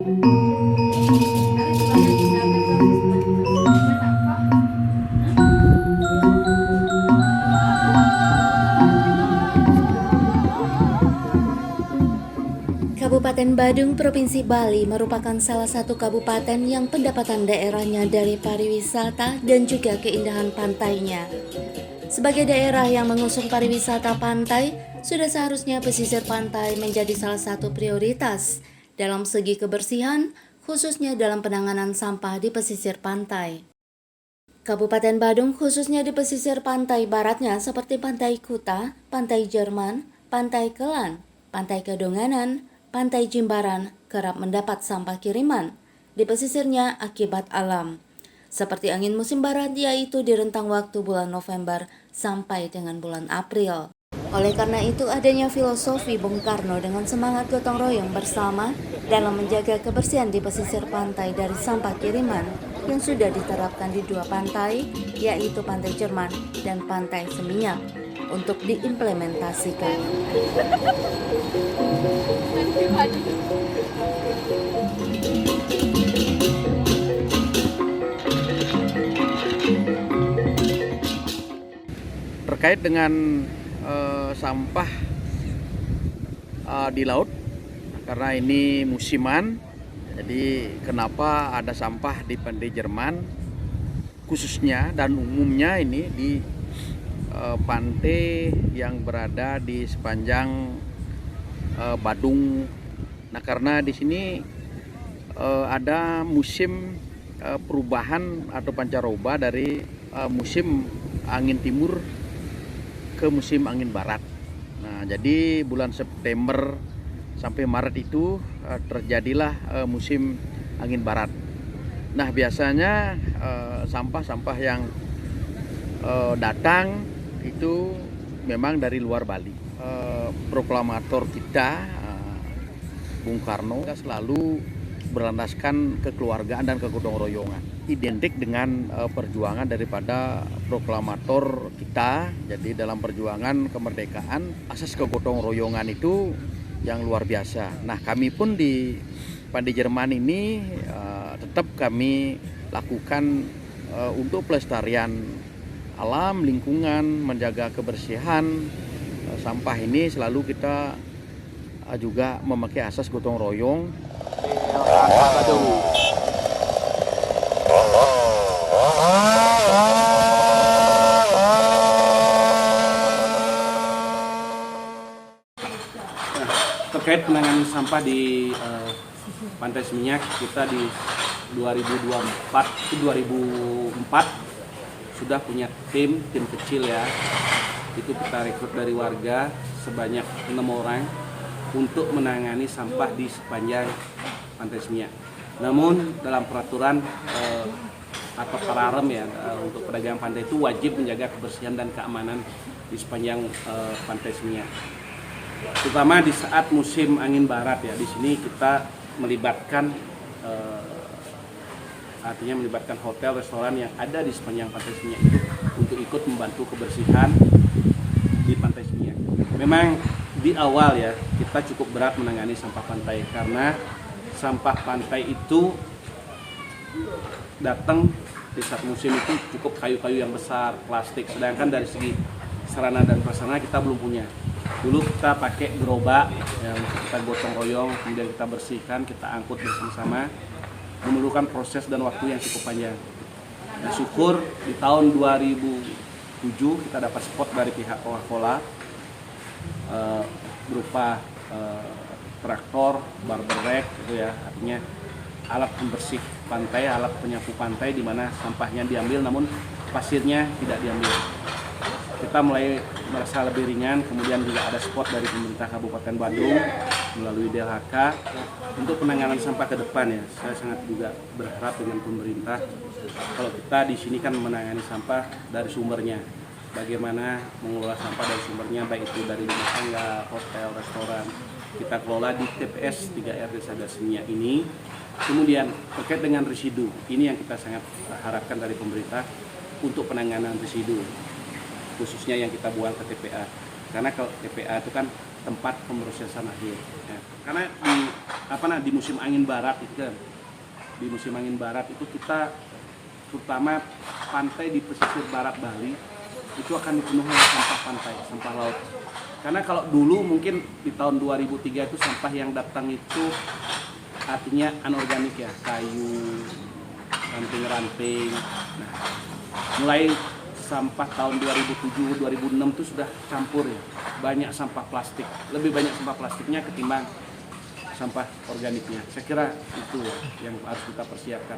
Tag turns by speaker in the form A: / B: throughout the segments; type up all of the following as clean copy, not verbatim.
A: Kabupaten Badung, Provinsi Bali merupakan salah satu kabupaten yang pendapatan daerahnya dari pariwisata dan juga keindahan pantainya. Sebagai daerah yang mengusung pariwisata pantai, sudah seharusnya pesisir pantai menjadi salah satu prioritas dalam segi kebersihan, khususnya dalam penanganan sampah di pesisir pantai. Kabupaten Badung khususnya di pesisir pantai baratnya seperti Pantai Kuta, Pantai Jerman, Pantai Kelan, Pantai Kedonganan, Pantai Jimbaran kerap mendapat sampah kiriman di pesisirnya akibat alam. Seperti angin musim barat yaitu di rentang waktu bulan November sampai dengan bulan April. Oleh karena itu adanya filosofi Bung Karno dengan semangat gotong royong bersama dalam menjaga kebersihan di pesisir pantai dari sampah kiriman yang sudah diterapkan di dua pantai, yaitu Pantai Jerman dan Pantai Seminyak, untuk diimplementasikan.
B: Terkait dengan sampah di laut, karena ini musiman, jadi kenapa ada sampah di Pantai Jerman khususnya dan umumnya ini di pantai yang berada di sepanjang Badung. Nah, karena di sini ada musim perubahan atau pancaroba dari musim angin timur ke musim angin barat. Nah, jadi bulan September sampai Maret itu terjadilah musim angin barat. Nah, biasanya sampah-sampah yang datang itu memang dari luar Bali. Proklamator kita Bung Karno selalu berlandaskan kekeluargaan dan kegotong royongan, identik dengan perjuangan daripada proklamator kita. Jadi dalam perjuangan kemerdekaan, asas kegotong royongan itu yang luar biasa. Nah, kami pun di Pantai Jerman ini tetap kami lakukan untuk pelestarian alam, lingkungan, menjaga kebersihan. Sampah ini selalu kita juga memakai asas gotong royong.
C: Terkait penanganan sampah di Pantai Seminyak, kita di 2004 sudah punya tim kecil ya. Itu kita rekrut dari warga sebanyak 6 orang untuk menangani sampah di sepanjang Pantai Seminyak. Namun dalam peraturan atau pararem ya, untuk pedagang pantai itu wajib menjaga kebersihan dan keamanan di sepanjang Pantai Seminyak. Terutama di saat musim angin barat ya, di sini kita melibatkan artinya melibatkan hotel, restoran yang ada di sepanjang Pantai Seminyak itu untuk ikut membantu kebersihan di Pantai Seminyak. Memang di awal ya kita cukup berat menangani sampah pantai karena sampah pantai itu datang di saat musim itu cukup kayu-kayu yang besar, plastik, sedangkan dari segi sarana dan prasarana kita belum punya. Dulu kita pakai gerobak yang kita gotong royong, kemudian kita bersihkan, kita angkut bersama-sama, memerlukan proses dan waktu yang cukup panjang. Nah, syukur di tahun 2007 kita dapat spot dari pihak Coca-Cola berupa traktor, barber rack gitu ya, artinya alat pembersih pantai, alat penyapu pantai di mana sampahnya diambil namun pasirnya tidak diambil. Kita mulai merasa lebih ringan, kemudian juga ada spot dari pemerintah Kabupaten Badung melalui DLHK untuk penanganan sampah ke depan ya. Saya sangat juga berharap dengan pemerintah kalau kita di sini kan menangani sampah dari sumbernya. Bagaimana mengelola sampah dari sumbernya, baik itu dari rumah tangga, hotel, restoran. Kita kelola di TPS 3R Desa Seminyak ini. Kemudian terkait dengan residu, ini yang kita sangat harapkan dari pemerintah untuk penanganan residu, khususnya yang kita buang ke TPA. Karena kalau TPA itu kan tempat pemrosesan akhir. Ya. Karena di di musim angin barat itu kan. Di musim angin barat itu kita terutama pantai di pesisir barat Bali itu akan dipenuhi oleh sampah pantai, sampah laut. Karena kalau dulu mungkin di tahun 2003 itu sampah yang datang itu artinya anorganik ya, kayu, ranting-ranting. Nah, mulai sampah tahun 2007, 2006 itu sudah campur ya. Banyak sampah plastik, lebih banyak sampah plastiknya ketimbang sampah organiknya. Saya kira itu yang harus kita persiapkan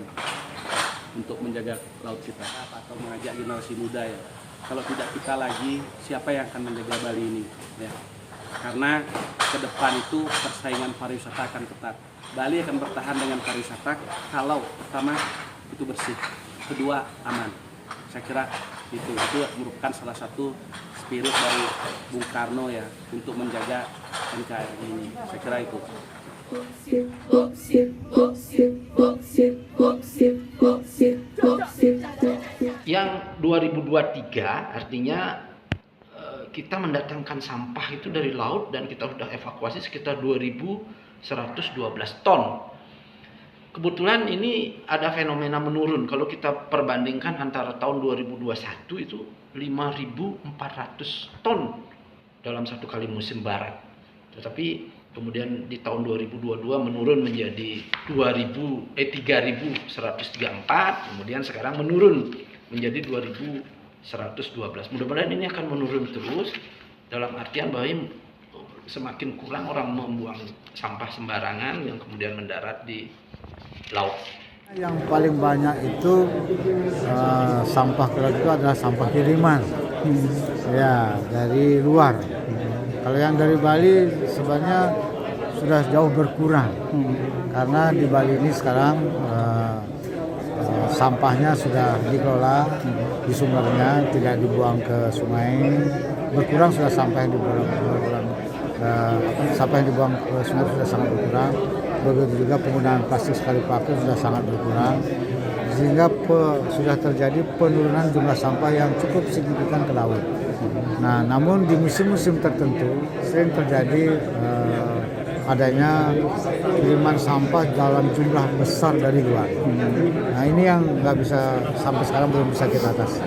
C: untuk menjaga laut kita atau mengajak generasi muda ya. Kalau tidak kita lagi, siapa yang akan menjaga Bali ini ya? Karena ke depan itu persaingan pariwisata akan ketat. Bali akan bertahan dengan pariwisata kalau pertama itu bersih, kedua aman. Saya kira itu merupakan salah satu spirit dari Bung Karno ya untuk menjaga NKRI ini. Saya kira itu.
D: Yang 2023 artinya kita mendatangkan sampah itu dari laut dan kita sudah evakuasi sekitar 2.112 ton. Kebetulan ini ada fenomena menurun. Kalau kita perbandingkan antara tahun 2021 itu 5.400 ton dalam satu kali musim barat. Tetapi kemudian di tahun 2022 menurun menjadi 3.134, kemudian sekarang menurun menjadi 2.112. Mudah-mudahan ini akan menurun terus dalam artian bahwa semakin kurang orang membuang sampah sembarangan yang kemudian mendarat di laut.
E: Yang paling banyak itu sampah ke laut itu adalah sampah kiriman, ya dari luar. Kalau yang dari Bali sebenarnya sudah jauh berkurang, karena di Bali ini sekarang sampahnya sudah dikelola di sumbernya, tidak dibuang ke sungai. Berkurang sudah sampah yang dibuang ke sungai sudah sangat berkurang. Begitu juga penggunaan plastik sekali pakai sudah sangat berkurang, sehingga sudah terjadi penurunan jumlah sampah yang cukup signifikan ke laut. Nah, namun di musim-musim tertentu sering terjadi adanya kiriman sampah dalam jumlah besar dari luar. Nah, ini yang nggak bisa sampai sekarang belum bisa kita atasi.